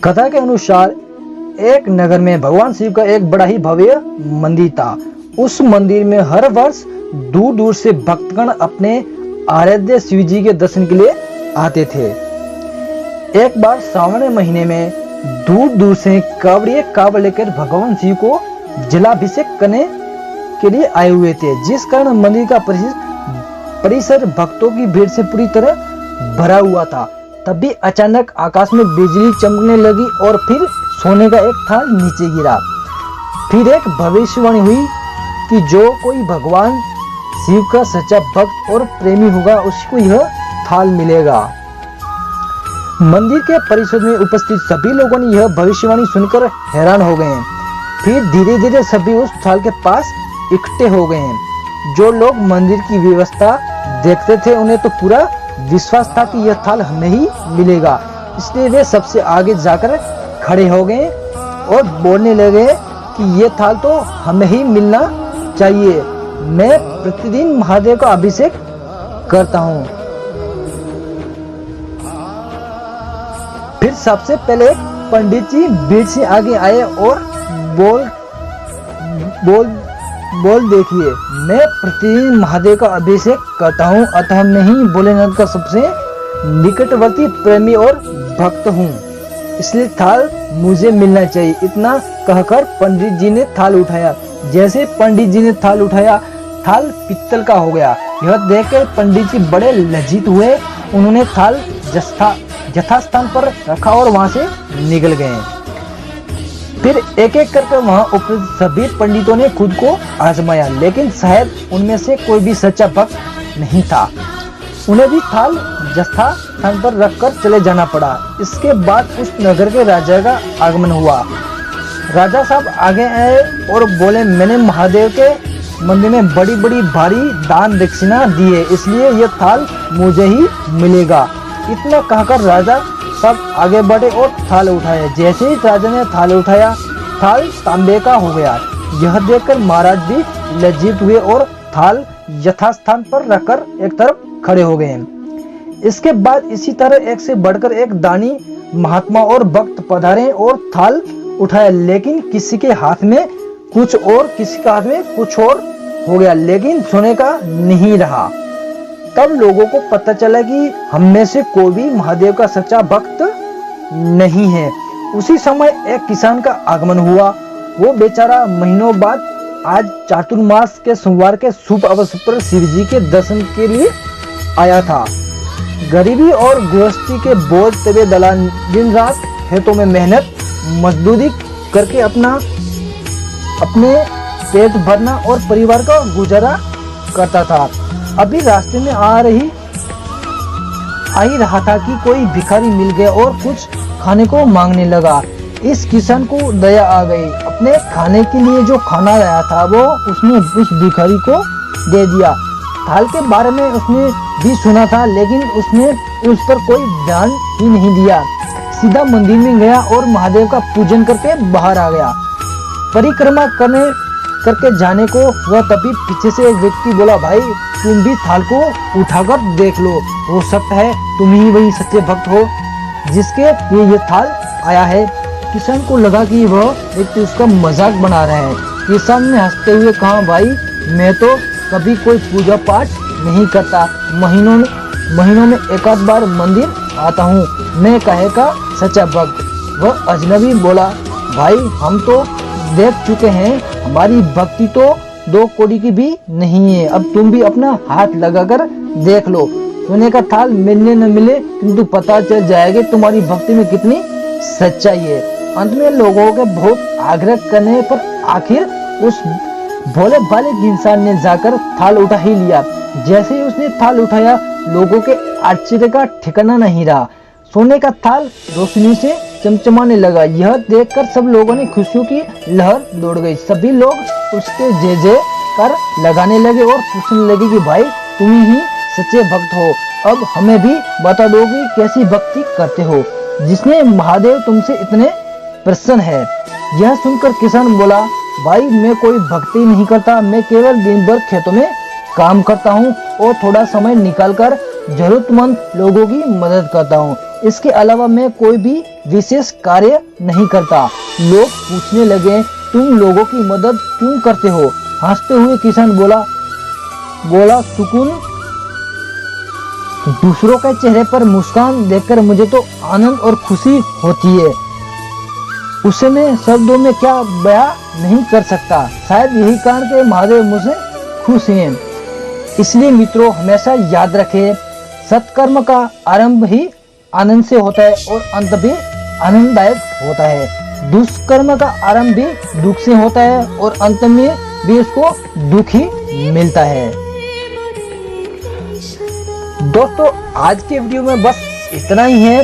कथा के अनुसार एक नगर में भगवान शिव का एक बड़ा ही भव्य मंदिर था। उस मंदिर में हर वर्ष दूर दूर से भक्तगण अपने आराध्य शिव जी के दर्शन के लिए आते थे। एक बार सावन महीने में दूर दूर से कावड़िए कावड़ लेकर भगवान शिव को जलाभिषेक करने के लिए आए हुए थे, जिस कारण मंदिर का परिसर भक्तों की भीड़ से पूरी तरह भरा हुआ था। तभी अचानक आकाश में बिजली चमकने लगी और फिर सोने का एक थाल नीचे गिरा। फिर एक भविष्यवाणी हुई कि जो कोई भगवान शिव का सच्चा भक्त और प्रेमी होगा उसको यह थाल मिलेगा। मंदिर के परिसर में उपस्थित सभी लोगों ने यह भविष्यवाणी सुनकर हैरान हो गए। फिर धीरे धीरे सभी उस थाल के पास इकट्ठे हो गए। जो लोग मंदिर की व्यवस्था देखते थे उन्हें तो पूरा विश्वास था कि यह थाल हमें ही मिलेगा, इसलिए वे सबसे आगे जाकर खड़े हो गए और बोलने लगे कि यह थाल तो हमें ही मिलना चाहिए। मैं प्रतिदिन महादेव का अभिषेक करता हूँ। फिर सबसे पहले पंडित जी भीड़ से आगे आए और बोल देखिए, मैं प्रतिदिन महादेव का अभिषेक करता हूँ, अतः मैं ही भोलेनाथ का सबसे निकटवर्ती प्रेमी और भक्त हूँ, इसलिए थाल मुझे मिलना चाहिए। इतना कहकर पंडित जी ने थाल उठाया। जैसे पंडित जी ने थाल उठाया, थाल पित्तल का हो गया। यह देखकर पंडित जी बड़े लज्जित हुए। उन्होंने थाल यथास्थान पर रखा और वहां से निकल गए। फिर एक एक करके वहां उपस्थित सभी पंडितों ने खुद को आजमाया, लेकिन शायद उनमें से कोई भी सच्चा भक्त नहीं था। उन्हें भी थाल यथास्थान पर रखकर चले जाना पड़ा। इसके बाद उस नगर के राजा का आगमन हुआ। राजा साहब आगे आए और बोले, मैंने महादेव के मंदिर में बड़ी बड़ी भारी दान दक्षिणा दी है, इसलिए यह थाल मुझे ही मिलेगा। इतना कहकर राजा सब आगे बढ़े और थाल उठाया। जैसे ही राजा ने थाल उठाया, थाल तांबे का हो गया। यह देखकर महाराज भी लज्जित हुए और थाल यथास्थान पर रखकर एक तरफ खड़े हो गए। इसके बाद इसी तरह एक से बढ़कर एक दानी महात्मा और भक्त पधारे और थाल उठाया, लेकिन किसी के हाथ में कुछ और किसी के हाथ में कुछ और हो गया, लेकिन सोने का नहीं रहा। तब लोगों को पता चला कि हम में से कोई भी महादेव का सच्चा भक्त नहीं है। उसी समय एक किसान का आगमन हुआ। वो बेचारा महीनों बाद आज चातुर्मास के सोमवार के शुभ अवसर पर शिव जी के दर्शन के लिए आया था। गरीबी और गृहस्थी के बोझ तबे दला दिन रात खेतों में मेहनत मजदूरी करके अपने पेट भरना और परिवार का गुजारा करता था। अभी रास्ते में आ ही रहा था कि कोई भिखारी मिल गया और कुछ खाने को मांगने लगा। इस किसान को दया आ गई। अपने खाने के लिए जो खाना लाया था वो उसने उस भिखारी को दे दिया। थाल के बारे में उसने भी सुना था, लेकिन उसने उस पर कोई ध्यान ही नहीं दिया। सीधा मंदिर में गया और महादेव का पूजन करके बाहर आ गया। परिक्रमा करके जाने को वह तभी पीछे से एक व्यक्ति बोला, भाई तुम भी थाल को उठाकर देख लो, हो सकता है तुम ही वही सच्चे भक्त हो जिसके लिए ये थाल आया है। किसान को लगा कि वह व्यक्ति उसका मजाक बना रहा है। किसान ने हंसते हुए कहा, भाई मैं तो कभी कोई पूजा पाठ नहीं करता, महीनों में एक आध बार मंदिर आता हूँ, मैं कहे का सच्चा भक्त। वह अजनबी बोला, भाई हम तो देख चुके हैं, हमारी भक्ति तो 2 कौड़ी की भी नहीं है। अब तुम भी अपना हाथ लगाकर देख लो, सोने का थाल मिलने न मिले किंतु पता चल जाएगा तुम्हारी भक्ति में कितनी सच्चाई है। अंत में लोगों के बहुत आग्रह करने पर आखिर उस भोले भाले इंसान ने जाकर थाल उठा ही लिया। जैसे ही उसने थाल उठाया, लोगों के आश्चर्य का ठिकाना नहीं रहा। सोने का थाल रोशनी से चमचमाने लगा। यह देखकर सब लोगों ने खुशियों की लहर दौड़ गई। सभी लोग उसके जय जयकार लगाने लगे और पूछने लगे कि भाई तुम ही सच्चे भक्त हो, अब हमें भी बता दो कि कैसी भक्ति करते हो जिसमें महादेव तुमसे इतने प्रसन्न है। यह सुनकर किसान बोला, भाई मैं कोई भक्ति नहीं करता, मैं केवल दिन भर खेतों में काम करता हूँ और थोड़ा समय निकालकर जरूरतमंद लोगों की मदद करता हूँ। इसके अलावा मैं कोई भी विशेष कार्य नहीं करता। लोग पूछने लगे, तुम लोगों की मदद क्यों करते हो? हंसते हुए किसान बोला सुकून। दूसरों के चेहरे पर मुस्कान देखकर मुझे तो आनंद और खुशी होती है, उसे मैं शब्दों में क्या बयां नहीं कर सकता। शायद यही कारण के महादेव मुझसे खुश हैं। इसलिए मित्रों, हमेशा याद रखें, सत्कर्म का आरंभ ही आनंद से होता है और अंत भी आनंददायक होता है। दुष्कर्म का आरंभ भी दुख से होता है और अंत में भी उसको दुख ही मिलता है। दोस्तों, आज के वीडियो में बस इतना ही है।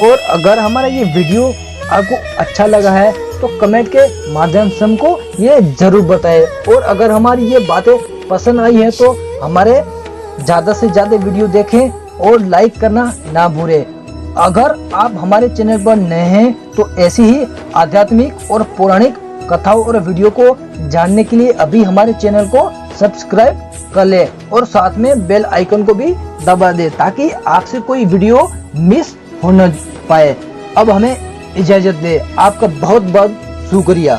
और अगर हमारा ये वीडियो आपको अच्छा लगा है तो कमेंट के माध्यम से हमको ये जरूर बताएं। और अगर हमारी ये बातें पसंद आई है तो हमारे ज़्यादा से ज़्यादा वीडियो देखें और लाइक करना ना भूलें। अगर आप हमारे चैनल पर नए हैं तो ऐसी ही आध्यात्मिक और पौराणिक कथाओं और वीडियो को जानने के लिए अभी हमारे चैनल को सब्सक्राइब कर ले और साथ में बेल आइकन को भी दबा दे ताकि आपसे कोई वीडियो मिस हो न पाए। अब हमें इजाजत दे। आपका बहुत बहुत शुक्रिया।